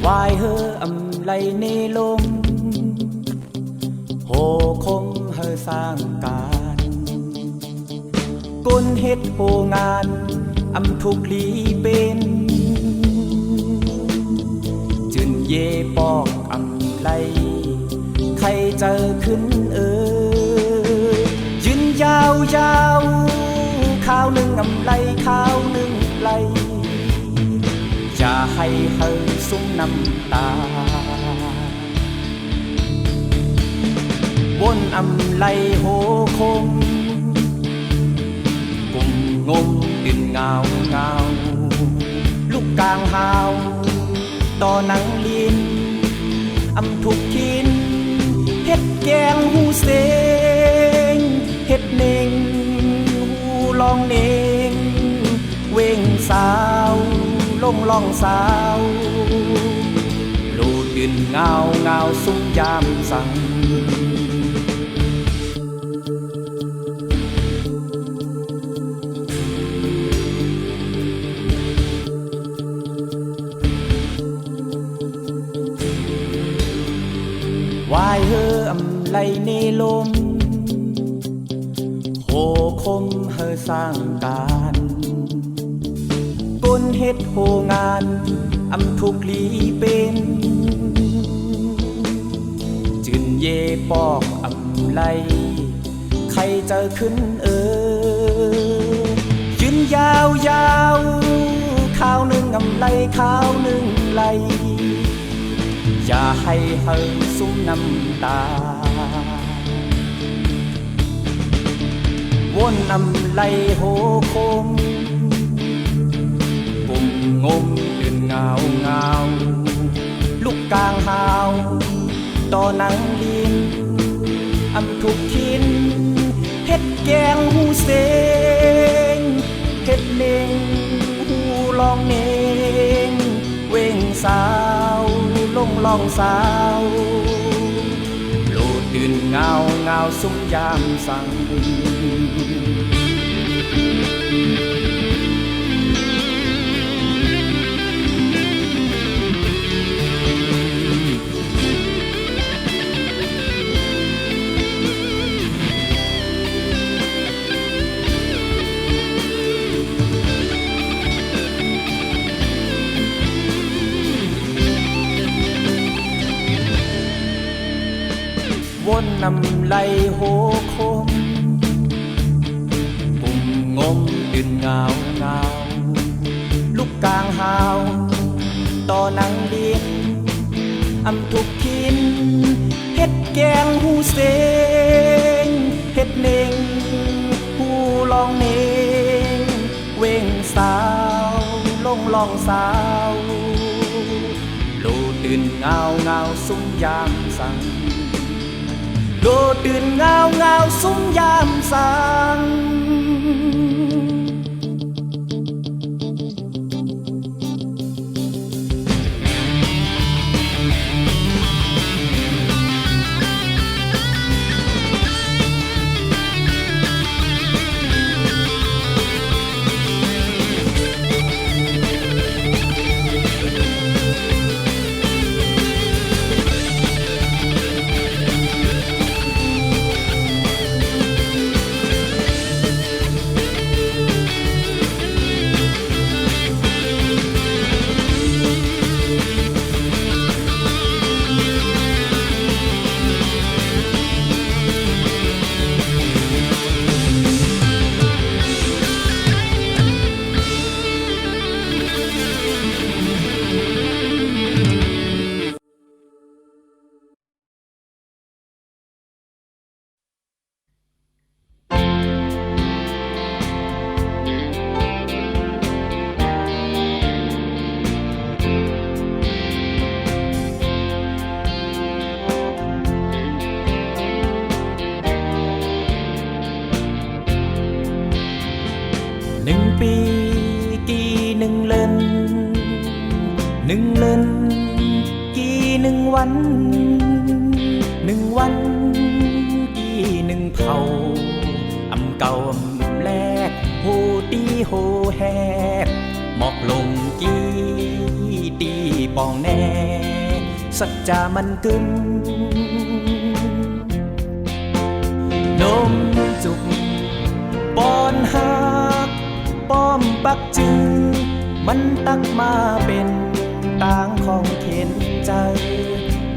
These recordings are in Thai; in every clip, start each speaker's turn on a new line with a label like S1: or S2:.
S1: วายเฮออำไลในลมโหคมเฮอสร้างการก้นเฮ็ดโหงานอำทุกลีเป็นจืนเยปอกอำไลใครเจอขึ้นยืนยาวยาวข้าวหนึ่งอำไลข้าวหนึ่งไลอย่าให้เฮอซุ้มน้ำตาวนอำไลโหคงกุ่มงมดินเงาเงาลูกกลางหาวต่อหนังลินอำทุกขินเฮ็ดแกงหูเสงเฮ็ดเน่งหูลองเน่งเว่งสาวลงลองสาวลูดดินเงาเงาสุ้มยามสั่งวายเฮออำไลในลมโหคมเฮอสร้างการก้นเฮ็ดโหงานอำทุกลีเป็นจืนเยปอกอำไลใครเจอขึ้นยืนยาวยาวข้าวหนึ่งอำไลข้าวหนึ่งไลอย่าให้เฮอซุ้มน้ำตาวนอำไลโหคมกุ่มงมดินเงาเงาลูกกลางหาวต่อหนังลินอำทุกขินเฮ็ดแกงหูเสงเฮ็ดเน่งหูลองเน่งเว่งสาวลงลองสาวโลดดินเงาเงาสุ้มยามสั่งวนนำไลโหคมกุ่มงมดินเงาเงาลูกกลางหาวต่อหนังดินอำทุกขินเฮ็ดแกงหูเสงเฮ็ดเน่งหูลองเน่งเว่งสาวลงลองสาวโลดดินเงาเงาสุ้มยามสั่งโดดดื่นเงาเงาซุ้มยามสัง1 ปีกี่1 เล่น1 เล่นกี่1 วัน1 วันกี่1 เผาอำเก่าอำแลกโหตีโหแฮกหมอกลงกี่ตีปองแน่ สัจจามันกึมนมจุกปอนหักป้อมปักจึงมันตักมาเป็นต่างของเข็นใจ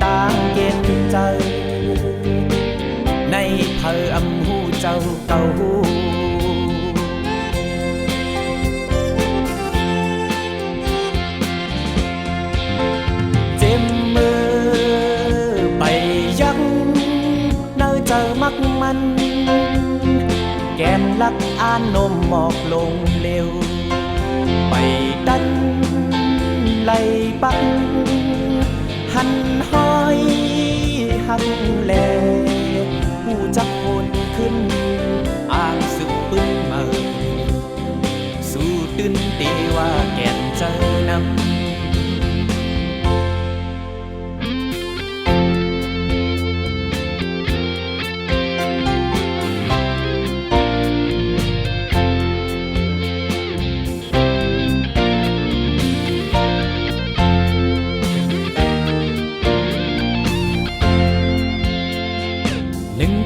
S1: ต่างเกณฑ์ใจในเผ่ออำหูเจ้าเก่าเจ็มมือไปยักเนื้อเจอมักมันแกนลักอ่านนมหมอกลงเร็วไปดันไหลปักหันห้อยหักแลหูจักคนขึ้นอ่างสึกปึ้งมาสู้ตื่นตีว่าแก่นเจอนำ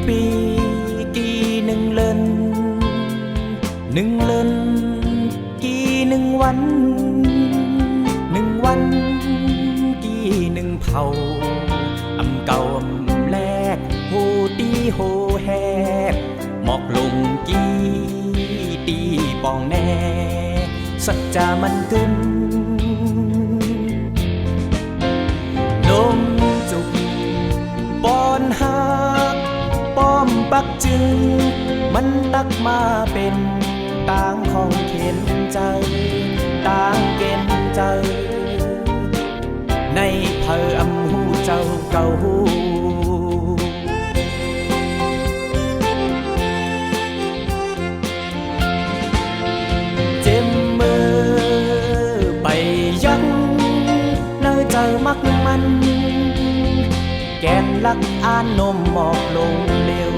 S1: ปีกี่หนึ่งเลินหนึ่งเลินกี่หนึ่งวันหนึ่งวันกี่หนึ่งเผาอำเก่าอำแลกโหตีโหแฮกหมอกลงกี่ตีปองแน่สัจจามันกึมนมจุกปอนหักป้อมปักจึงมันตักมาเป็นต่างของเข็นใจต่างเกณฑ์ใจในเผ่ออำหูเจ้าเก่าเจ็มมือไปยักเนื้อเจอมักมันแกนลักอ่านนมหมอกลงเร็ว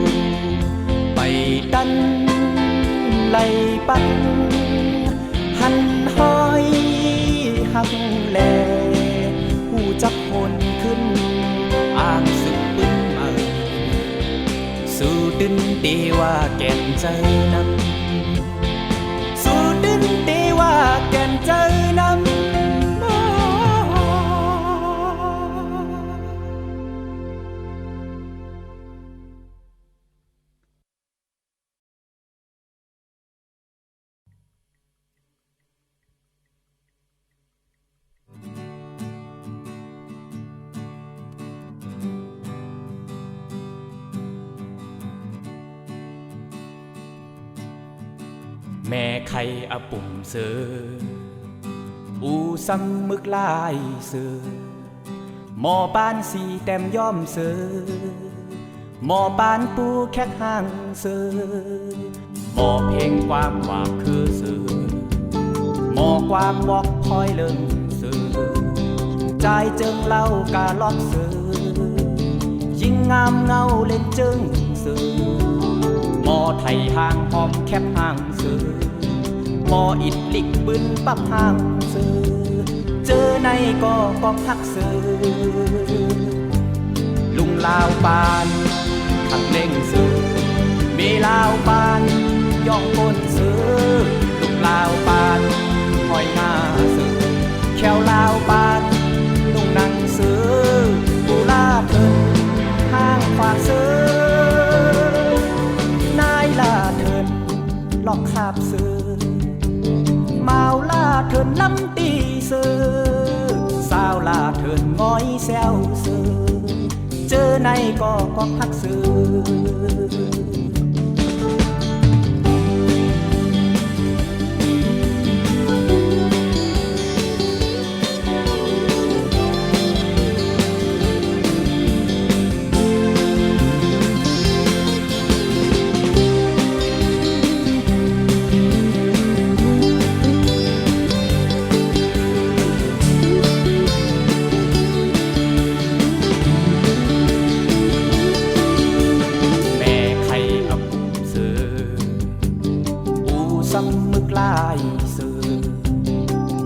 S1: ไปดันไหลปักหันห้อยหักแลหูจักคนขึ้นอ่างสึกปึ้งมาสู้ดึนตีว่าแก่นใจนำสู้ดึนตีว่าแก่นใจนำแม่ไข่อาปุ่มเสืออูซ้ำมึกลายเสือหมอปานสีแต้มย้อมเสือหมอปานปูแคกห่างเสือหมอเพลงความว่าคือเสือหมอความบอกพลอยเลิงเสือใจเจิงเล่ากาล็อกเสือยิ่งงามเงาเล่นเจิงเสือหมอไทยห่างหอมแคบห่างเสือหมออิดลิกปืนปับห่างเสือเจอในก็พักเสือลุงลาวปานขังเล่งเสือมีลาวปานย่องก้นเสือลุงลาวปานหอยหน้าเสือแควลาวปานลุงนั่งเสือกูลาเถินห้างฝากเสือนายลาเถินลอกขาบเสือเมาลาเถินน้ำตีเสือสาวลาเถินง้อยแซวเสือเจอในก็พักเสือ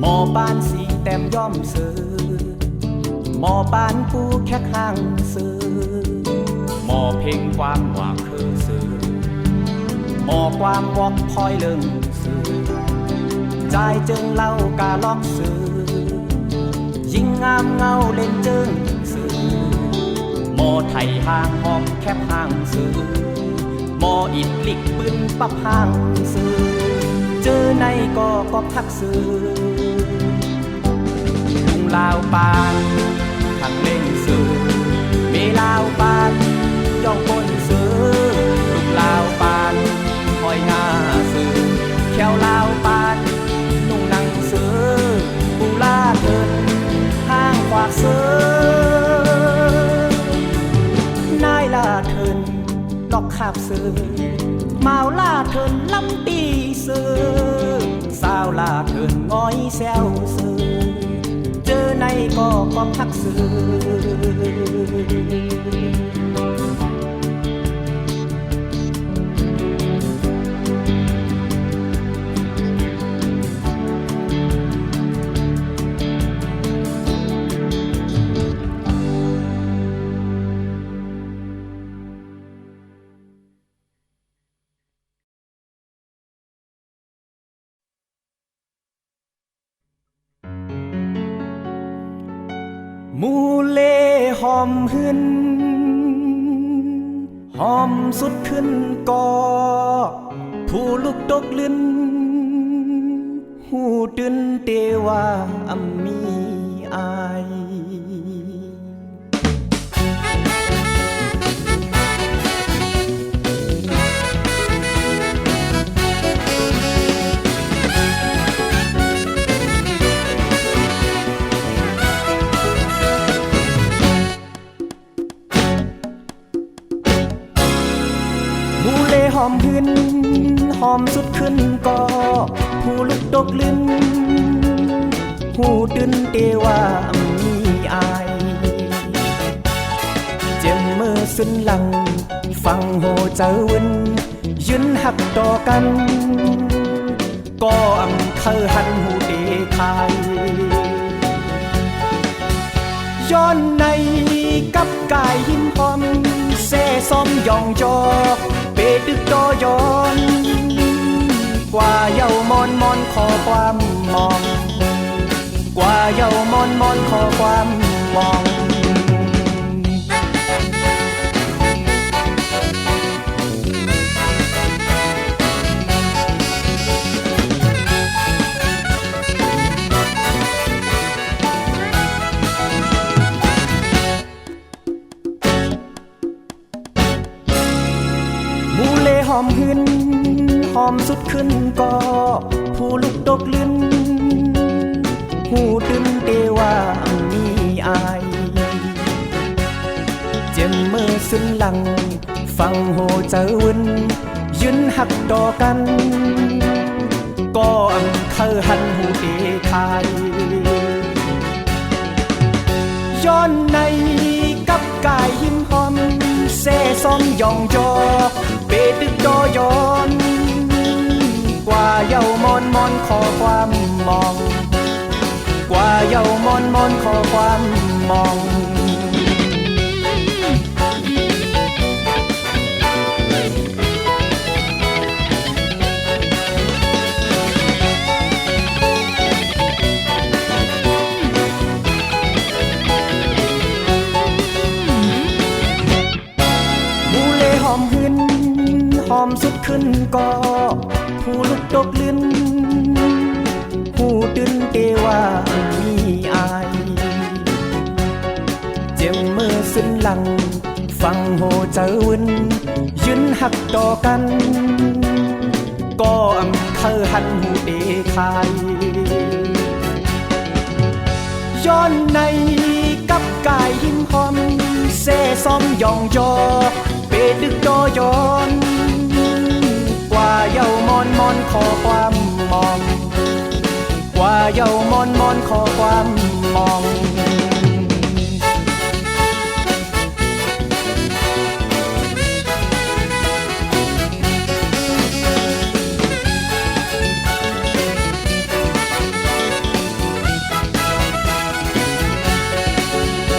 S1: หมอปานสีแต้มย้อมเสือ หมอปานปูแค่ข้างซื้อหมอเพลงความหวังคือซื้อหมอความวอกพอยเลิงซื้อใจจึงเล่ากาล็อกซื้อยิ่งงามเงาเล่นจึงซื้อหมอไทยห่างหอมแคบห่างซื้อหมออิดลิกปืนปับห่างซื้อเจอในก็ทักซื้อลุงลาวปานทางเล่งซื้อเมลาวปานย่องคนซื้อลุงลาวปานคอยหน้าซื้อแควลาวปานนุ่งนั่งซื้อปูลาเดินห้างขวากซื้อนายลาเทินลอกขาบซื้อเมาลาเทินลำปีซื้อสาวลาเทินง้อยแซวซื้อเจอในก็พักซื้อมูเลหอมหึนหอมสุดขึ้นก่อผู้ลูกตกลื่นหูดึนเตว่าอำมีอายหอมหึนหอมสุดขึ้นก่อผู้ลุกตกลื่นหูดึนเตว่ามีอายเจ็มมือสุนหลังฟังโหเจอวินยืนหักต่อกันก็อำเคยหันหูเดคายย้อนในกับกายหินพอมเซ่ซ้อมยองจอเปดึกดอยอนกว่าเยามอนขอความมองกว่าเยามอนขอความมองหอมหึนหอมสุดขึ้นก็ผู้ลุกตกลื่นหูดึนเตว่ามีอายเจ็มมือสุนหลังฟังโหเจอวินยืนหักต่อกันก็อำเคยหันหูเดคายย้อนในกับกายหิมหอมเซ่ซ้อมยองจอเปดึกดอยอนกว่าเยามอนขอความมองกว่าเยามอนขอความมองหอมสุดขึ้นก็ผู้ลุกตกลื่นหูดึนเตว่ามีอายเจ็มมือสุนหลังฟังโหเจอวินยืนหักต่อกันก็อำเคยหันหูเดคายย้อนในกับกายหิมหอมเซ่ซ้อมยองจอเปดึกดอยอนกว่าเยามอนขอความมองกว่าเยามอนขอความมอง ม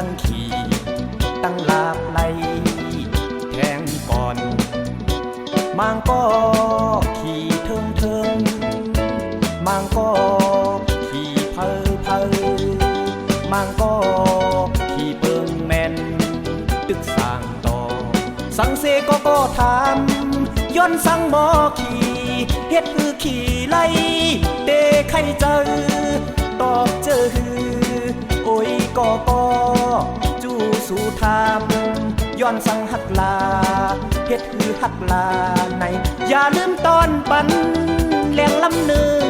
S1: ตั้งขี่ตั้งหลากไหลแทงก่อนมางก็ขี่เทิงมางก็ขี่เพอมางก็ขี่เปิงแมนตึกสร้างต่อสังเสก็ถามย้อนสังบ่ขี่เฮ็ดคือขี่ไล่เตะใครเจอตอบเจอโอ้ยก็จู้สู่ทามย้อนสังหักลาเฮ็ดคือหักลาในอย่าลืมตอนปันแหลงลำหนึ่ง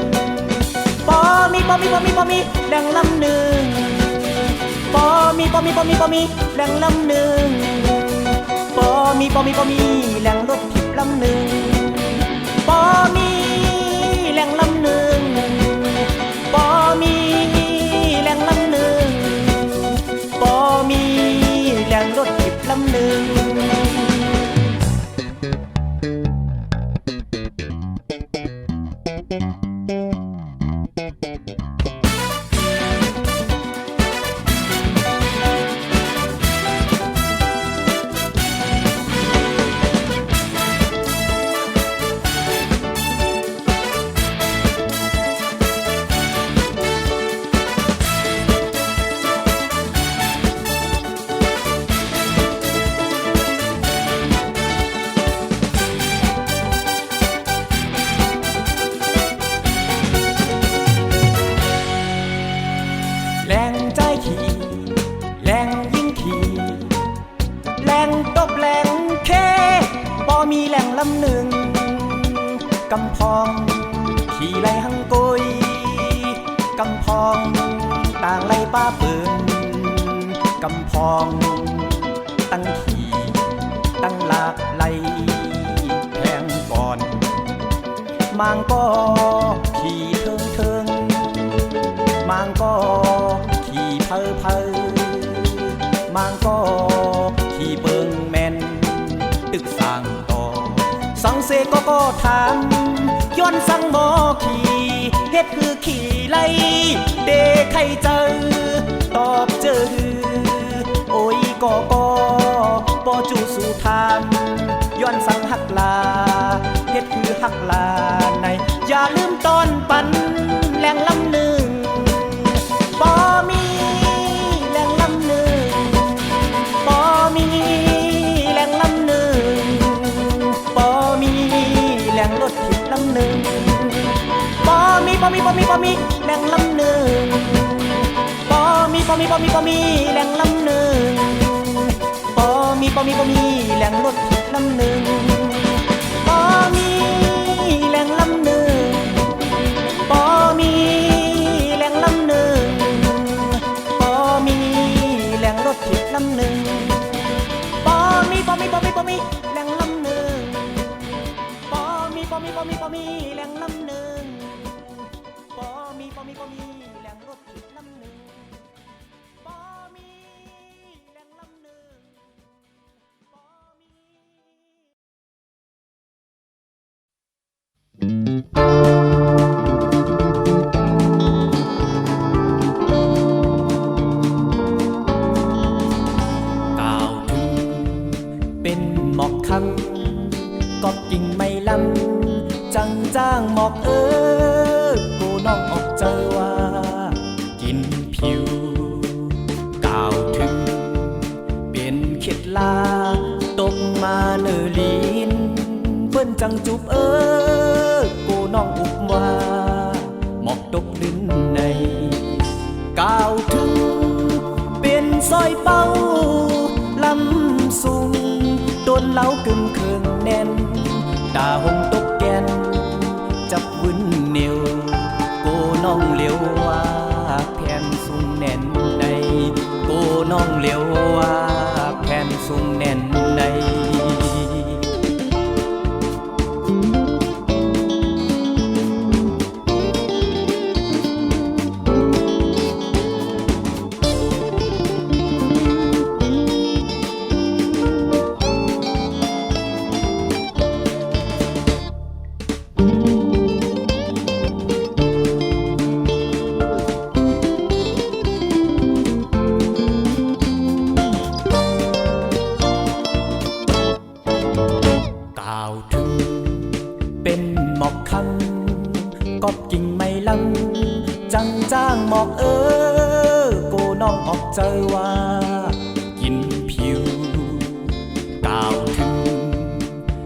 S1: ปอมีแหลงลำหนึ่งปอมีแหลงลำหนึ่งปอมีแหลงรถทิพย์ลำหนึ่งปอมีแหลงลำหนึ่งปอมีแหลงลำหนึ่งปอมีแหลงรถทิพย์ลำหนึ่งแรงใจขี่แรงยิ่งขี่แรงตบแรงเคบ่มีแรงลำหนึ่งกำพองขี่ไล่หังโกยกำพองต่างไล่ป้าปืนกำพองตั้งขี่ตั้งหลากไหลแทงก่อนมางก็ขี่เทิงมางก็ขี่เพอมางก็ขี่เบิงแมนตึกสร้างต่อสังเสก็ถามย้อนสังบ่ขี่เฮ็ดคือขี่ไล่เดใครเจอตอบเจอโอ้ยก็ปอจูสู่ทามย้อนสังหักลาเฮ็ดคือหักลาในอย่าลืมตอนปันแหลงลำหนึ่งปอมีแหลงลำหนึ่งปอมีแหลงลำหนึ่งปอมีแหลงรถทิพย์ลำหนึ่งปอมีแหลงลำหนึ่งปอมีแหลงลำหนึ่งปอมีแหลงรถทิพย์ลำหนึ่งปอมีแหลงลำหนึ่งปอมีแหลงลำหนึ่งปอมีแหลงรถทิพย์ลำหนึ่งปอมีแหลงลำหนึ่งปอมีแหลงลำหนึ่งปอมีแหลงรถทิพย์ลำหนึ่งปอมีแหลงลำหนึ่งก้าวถึงเป็นหมอกคำก็กิ่งไม่ลำจังจ้างหมอกกูน้องออกเจอว่ากินผิวก้าวถึงเป็นเข็ดลาตกมาเนอลีนเปิ้นจังจุบกูน้องอุบว่าหมอกตกลิ้นในก้าวถึงเป็นซอยเป้าลำสูงต้นเหล้ากึ่งเคืองแน่นตาหงตกแกนจับวุ่นเหนียวโกน้องเหลียวว่าแผ่นสูงแน่นในโกน้องเหลียวว่าแผ่นสูงแน่นใน เจอว่ากินผิวกล่าวถึง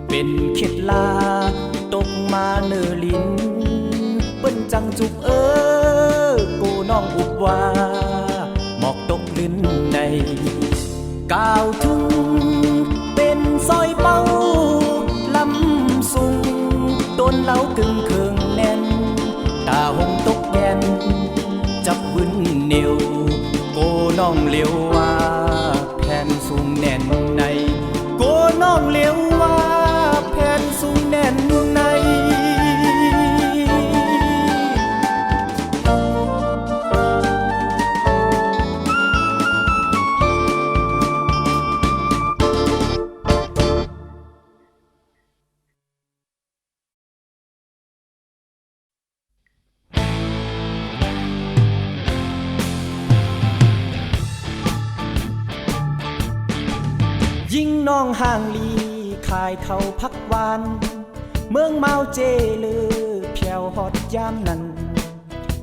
S1: เป็นเข็ดลาตกมาเนอลินเปิ้นจังจุบกูน้องอุบว่าหมอกตกลิ้นในกล่าวถึงเป็นซอยเป้าลำสุงต้นเหล้ากึ่งเคืองแน่นตาหงตกแกนจับวึนเหนียวโกน้องเลี้ยวว่าแผ่นสูงแน่นในโกน้องเลี้ยวว่าแผ่นสูงแน่นในยิ่งน้องห่างลีขายเขาพักวานเมืองเมาเจลือเพียวฮอดยามนั้น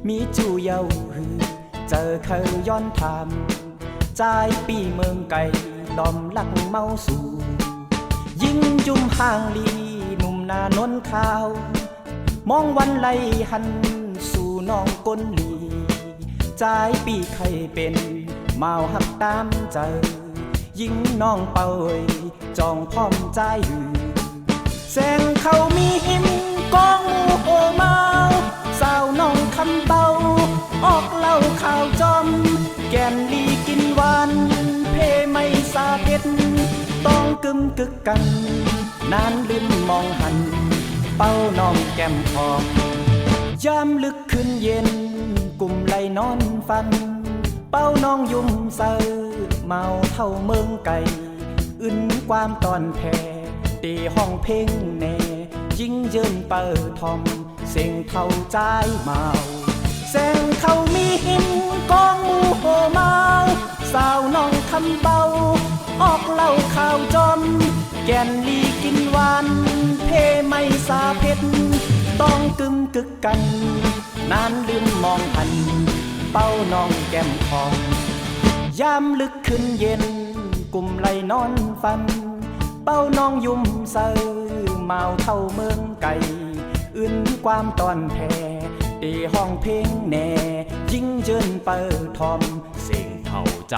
S1: มีจูเยาหือเจอเคยย้อนถามใจปีเมืองไก่ล้อมลักเมาสู่ยิ่งจุ่มห่างลีหนุ่มนานนขาวมองวันไล่หันสู่น้องก้นลีใจปีใครเป็นเมาหักตามเจอยิ่งน้องเป่ยจองพร้อมใจแสงเขามีหิมกองโอเมาสาวน้องคำเบาออกเล่าข่าวจอมแกนลีกินหวานเพไม่สาเพ็ดต้องกึมกึกกันนานลืมมองหันเป้าน้องแก้มคอยามลึกขึ้นเย็นกลุ่มไหลนอนฟันเป้าน้องยุ่มเซอเมาเท่าเมืองไก่อื่นความตอนแพ้ตีห้องเพลงแน่ยิ่งเยินเปิดทอมเสียงเท่าใจเมาแสงเขามีหิมกองหมู่โหเมาสาวน้องคำเบาออกเล่าข่าวจอมแกนลีกินหวานเพไม่สาเพ็ดต้องกึมกึกกันนานลืมมองหันเป้าน้องแก้มคอยามลึกขึ้นเย็นกลุ่มไหลนอนฟันเป้าน้องยุ่มเซอเมาเท่าเมืองไก่อื่นความตอนแพ้ตีห้องเพลงแน่ยิ่งเจินเปิดทอมเสียงเท่าใจ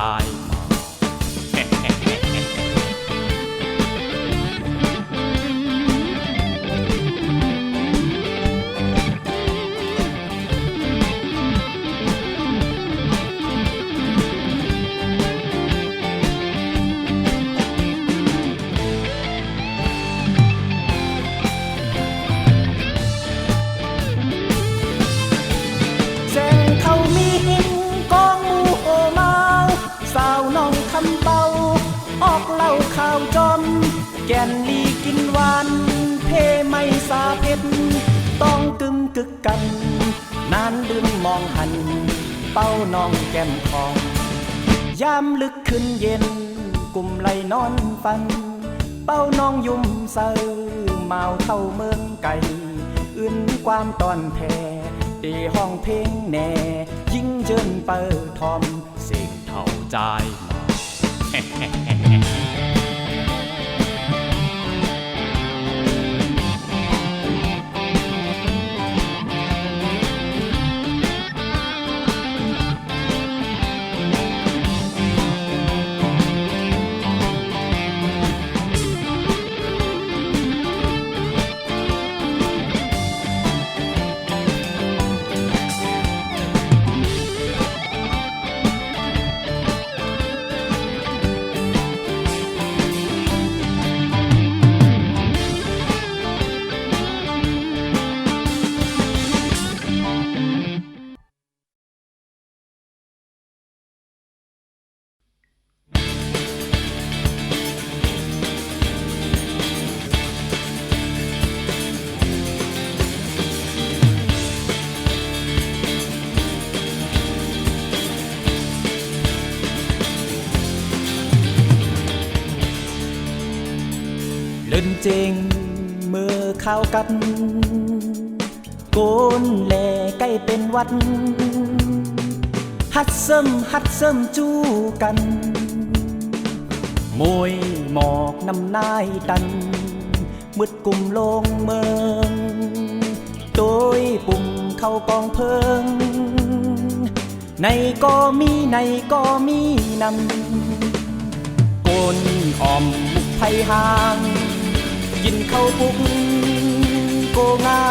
S1: แกนลีกินหวานเพไม่สาเพ็ดต้องกึมกึกกันนานลืมมองหันเป้าน้องแก้มคองยามลึกขึ้นเย็นกลุ่มไหลนอนฟันเป้าน้องยุ่มเซอเมาเท่าเมืองไก่อื่นความตอนแพ้ตีห้องเพลงแน่ยิ่งเจินเปิดทอมเสียงเท่าใจเล่นเจงเมื่อเข้ากันโกนแลใกล้เป็นวัด ฮัดเสริมจู้กันมวยหมอกน้ำนายตันมืดกุมลงเมืองโดยปุ่มเข้ากองเพิงในก็มีนำโกนออมบุกไผ่หางกินเข้าปุกโกงา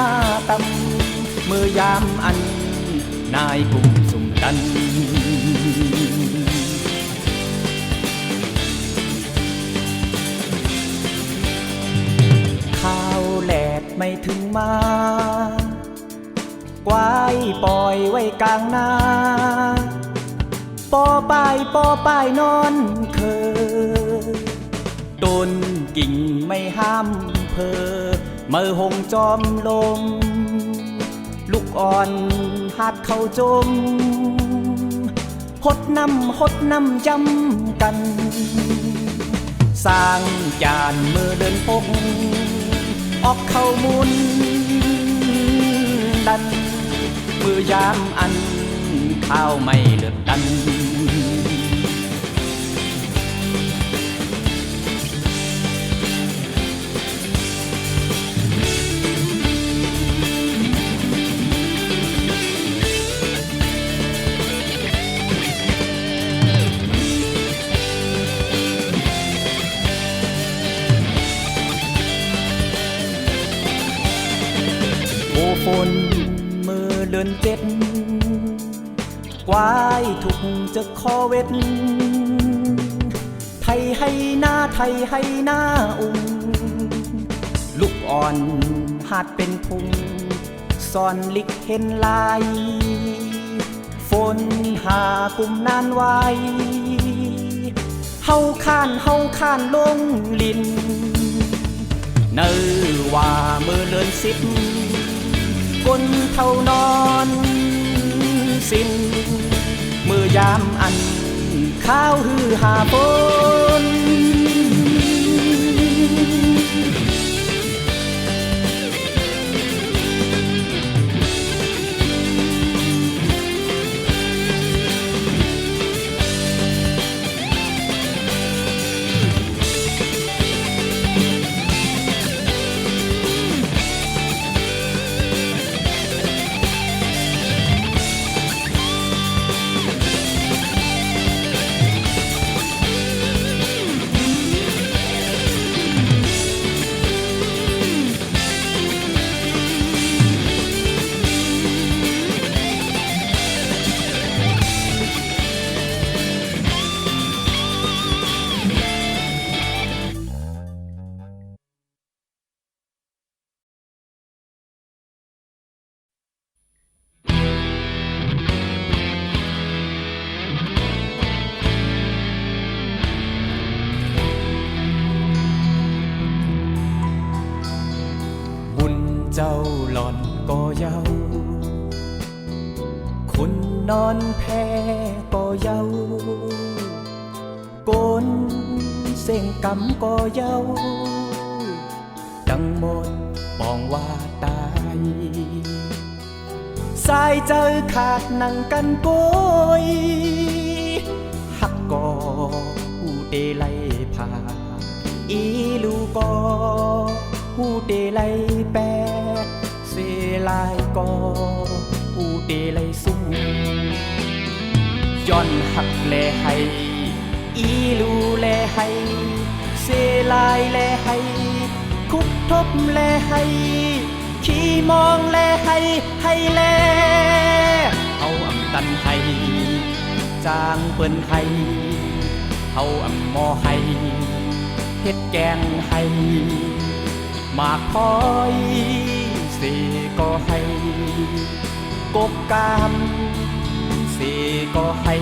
S1: ตำเมื่อยามอันนายกุมสุ่มดันข้าวแหลดไม่ถึงมากวายปล่อยไว้กลางนาปอป้ายนอนเคอต้นกิ่งไม่ห้ามเพอเมื่อหงจอมลมลูกอ่อนหาดเข้าจมหดน้ำจำกันสร้างจานมือเดินพกออกเข้ามุนดันมือยามอันข้าวไม่เลือดดันฝนมือเดือนเจ็ดกวายถูกจะคอเวทไทยให้หน้าอุ่งลูกอ่อนหาดเป็นพุงซ่อนลิกเห็นลายฝนหากุมนานไว้เฮาข้านลงลินเนื้อว่ามือเลือนสิบก้นเท่านอนสิ้นมือยามอันข้าวฮือหาปนเจ้าหล่อนก็เยาคุณนอนแพ้ก็เยาโกนเส้นกำก็เยาดังหมดปองว่าตายสายเจอขาดนั่งกันโกยหักก็หูเดไลพาอีลูก็หูเดไลแปดเสลายก็หูเดไลสุ่มย้อนหักแลให้อีลูแลให้เสลายแลให้คุบทบแลให้ขี้มองแลให้แลเอาอำตันให้จางเปิ้นให้เอาอำหมอให้เฮ็ดแกงให้มากพอยสิก็ให้กบกามสิก็ให้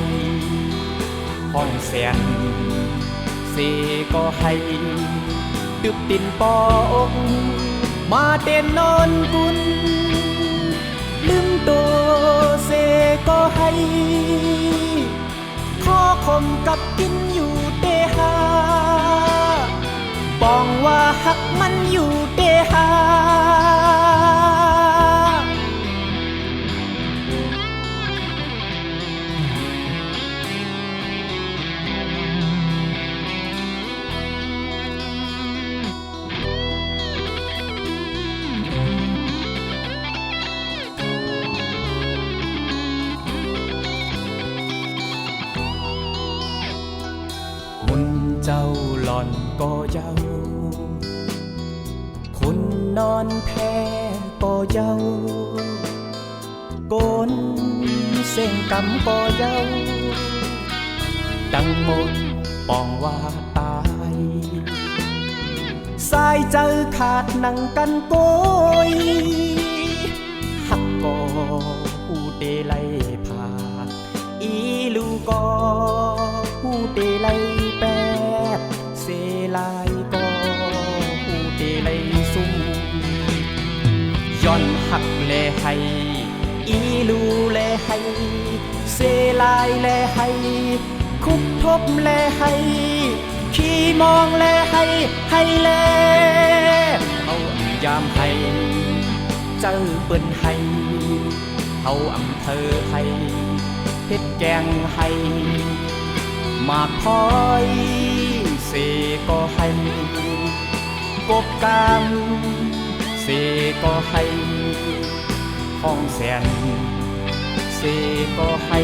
S1: ห้องแสนสิก็ให้ดึบตินปอกมาเต้นนอนกุนลืมโตเสก็ให้ข้อคมกับกินอยู่เตหาปองว่าหักมันอยู่เตหา เจ้าหล่อนก็เย้าคนนอนแพ้ก็เย้าโกนเส้นกำก็เย้าดังหมดปองว่าตายสายเจอขาดหนังกันโกยหักก็หูเดไลพาอีลูก็หูเดไลแปดเสลายก็หูเดไลซุ่มย้อนหักแลให้อีลูแลให้เสลายแลให้คุกทบแลให้ขี้มองแลให้ให้แลเอายามให้เจอเปิ้นให้เอาอำเภอให้เฮ็ดแกงให้มากพอยเสก็ให้กบกามเสก็ให้ห้องแสนเสก็ให้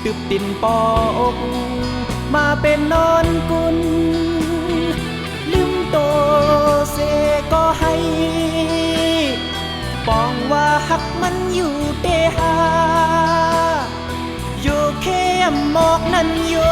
S1: ตึบตินปอกมาเป็นนอนกุนลืมโตเสก็ให้ปองว่าหักมันอยู่เตหาอยู่เข้มหมอกนั่นอยู่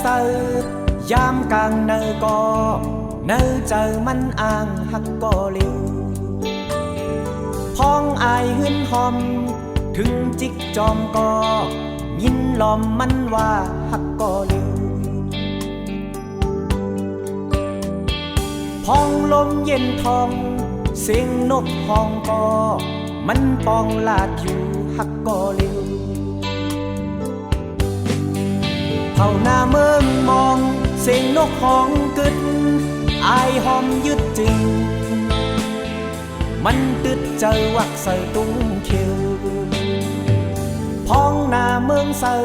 S1: เศร้ายามกลางเนอก็เนอเจอมันอ่างหักก็เร็วพ้องอายหึนหอมถึงจิกจอมก็ยินลอมมันว่าหักก็เร็วพ้องลมเย็นทองเสียงนกห้องก็มันปองลาดอยู่หักก็เร็วเท่าหน้าเมืองมองเสียงนกห้องกึดอายหอมยึดจริงมันตึดเจอวักใส่ตุ้งเขียวพ้องหน้าเมืองใส่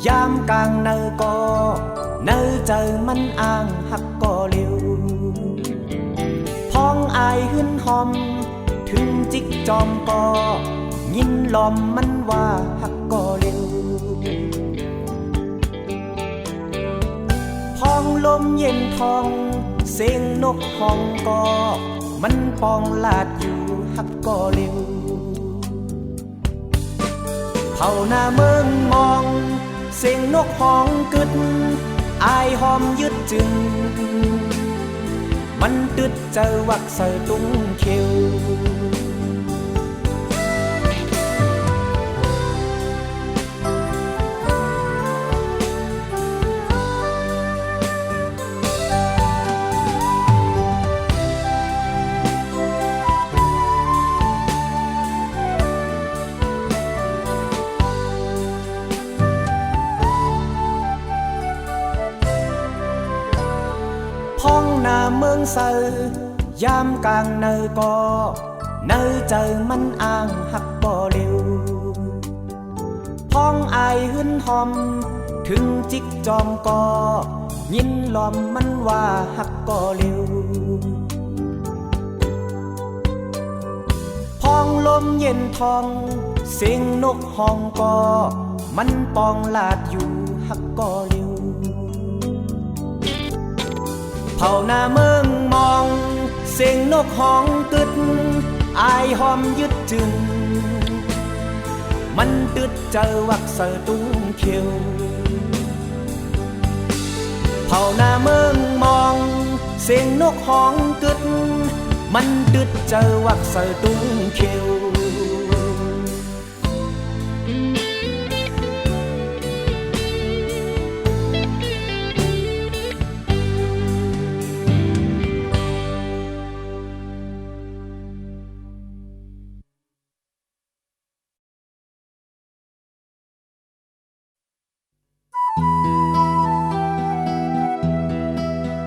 S1: ยามกลางเนอก็เนอเจอมันอ่างหักก็เร็วพ้องอายหึนหอมถึงจิกจอมก็ยินลอมมันว่าหักก็เร็วพ้องลมเย็นทองเสียงนกห้องก็มันปองลาดอยู่หักก็เร็วเท่าหน้าเมืองมองเสียงนกห้องกึดอายหอมยึดจึงมันตึดเจอวักใส่ตุ้งเขียวพ้องหน้าเมืองใส่ยามกลางเนอก็เนอเจอมันอ่างหักก็เร็วพ้องอายหึนหอมถึงจิกจอมก็ยินลอมมันว่าหักก็เร็วพ้องลมเย็นทองเสียงนกห้องก็มันปองลาดอยู่หักก็เร็วเท่าหน้าเมืองมองเสียงนกห้องกึดอายหอมยึดจึงมันตึดเจอวักใส่ตุ้งเขียวเท่าหน้าเมืองมองเสียงนกห้องกึด มันดึดเจอวักเสือตุ้งเขียว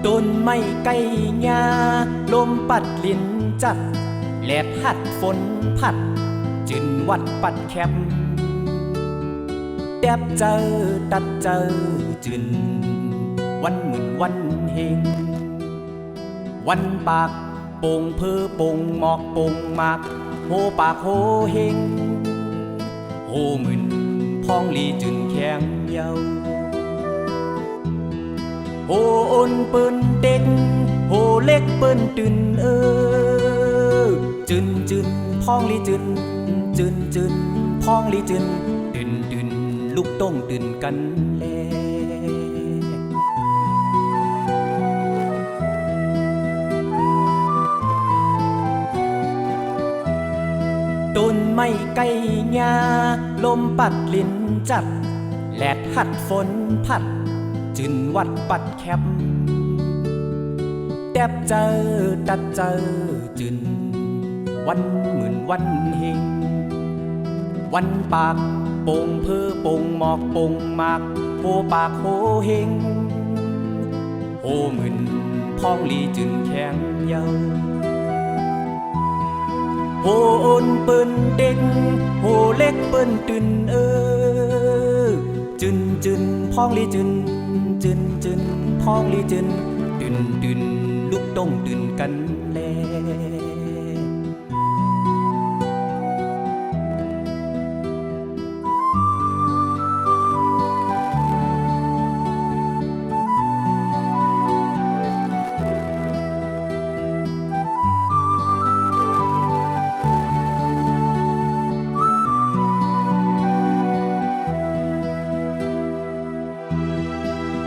S1: ต้นไม้ไก่หญ้าลมปัดลิ้นจัดแลดหัดฝนพัดจึนวัดปัดแคมแดบเจอตัดเจอจึนวันหมื่นวันเฮงวันปากโป่งเพอโป่งหมอกโป่งมากโหปากโหเฮงโหหมื่นพองลีจึนแข็งเยาโหโอนเปิ้นเด็กโหเล็กเปิ้นตื่นจึนจึนพองลีจึนจึนจึนพองลีจึนตื่นตื่นลูกต้องตื่นกันแลต้นไม้ไก่หญ้าลมปัดลิ้นจัดแลดหัดฝนพัดจึนวัดปัดแคบแดบเจอตัดเจอจึนวันหมื่นวันเฮงวันปากโป่งเพอโป่งหมอกโป่งมากโหปากโหเฮงโหหมื่นพองลีจึนแข็งเยาโหโอนเปิ้นเด็กโหเล็กเปิ้นตื่นจึนจึนพองลีจึนจึนจึนพองลีจึนตื่นตื่นลูกต้องตื่นกันแล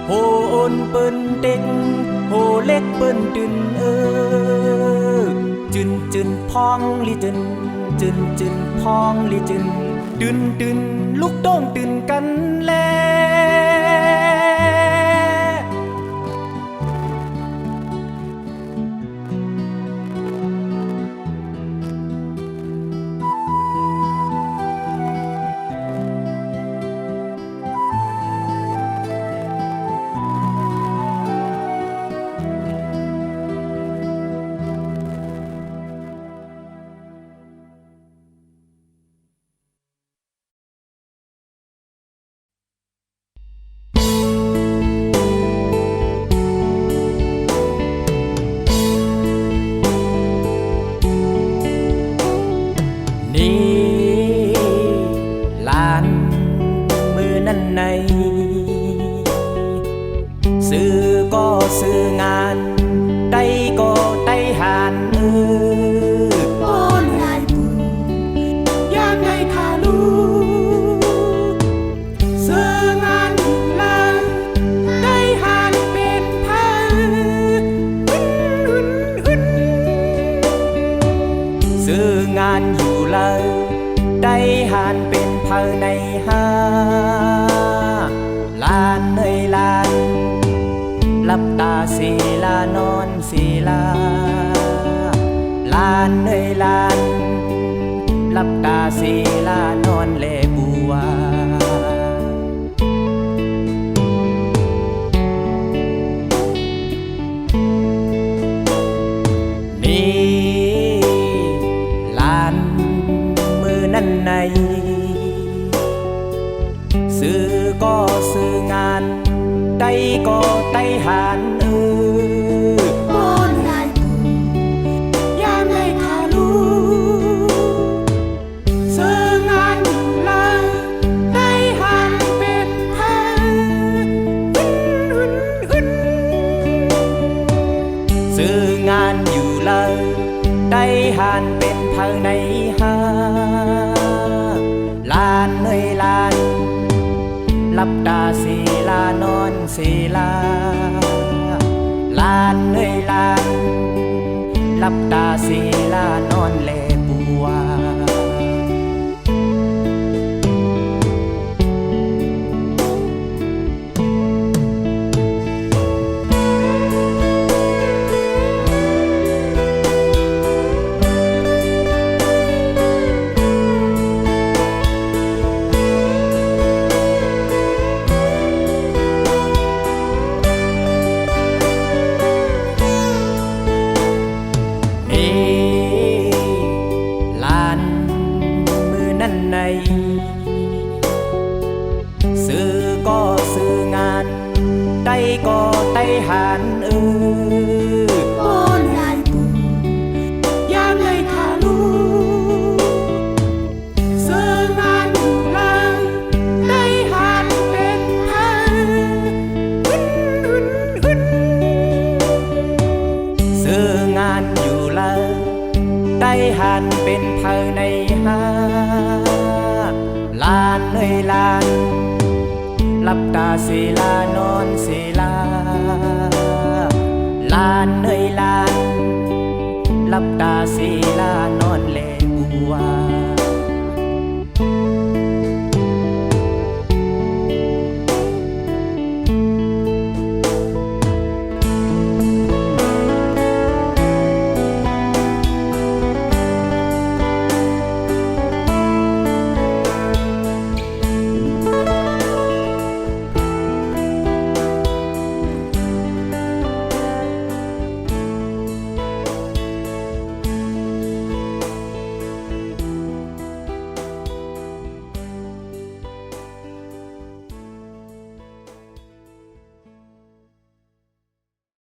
S1: โหโอนเปิ้นเด็กโหเล็กเปิ้นตื่นจึนจึนพองลีจึนจึนจึนพองลีจึนตื่นตื่นลูกต้องตื่นกันแลซื้อก็ซื้องานได้ก็ได้หานป้อนงานกูอยากให้ข้ารู้ซื้องานลานได้หานเป็นพันซื้องานอยู่เลยได้หานเป็นพันในห้าลานเอ้ยลานหลับตาสีลานอนสีลาลานเอ้ยลานหลับตาสีลานอนแลบัวนี่ลานมือนั่นในซื้อก็ซื้องานได้ก็ได้หานป้อนงานกูอยากให้ข้ารู้ซื้องานลาได้หานเป็นพันซื้องานอยู่เลยได้หานเป็นพันในห้าลานเอ้ยลานหลับตาสีลานอนสีลาลานเอ้ยลานห ลับตาสีลานอนแลบัวซื้อก็ซื้องานได้ก็ได้หาร
S2: โอ้ลายปูยามเลยขาลูซื้องานอยู่ลังได้หารเป็นพัน
S1: ซื้องานอยู่ละได้หันเป็นเธอในหาลานเลยลานหลับตาสีลานอนสีลาลานเลยลานหลับตาสีลาน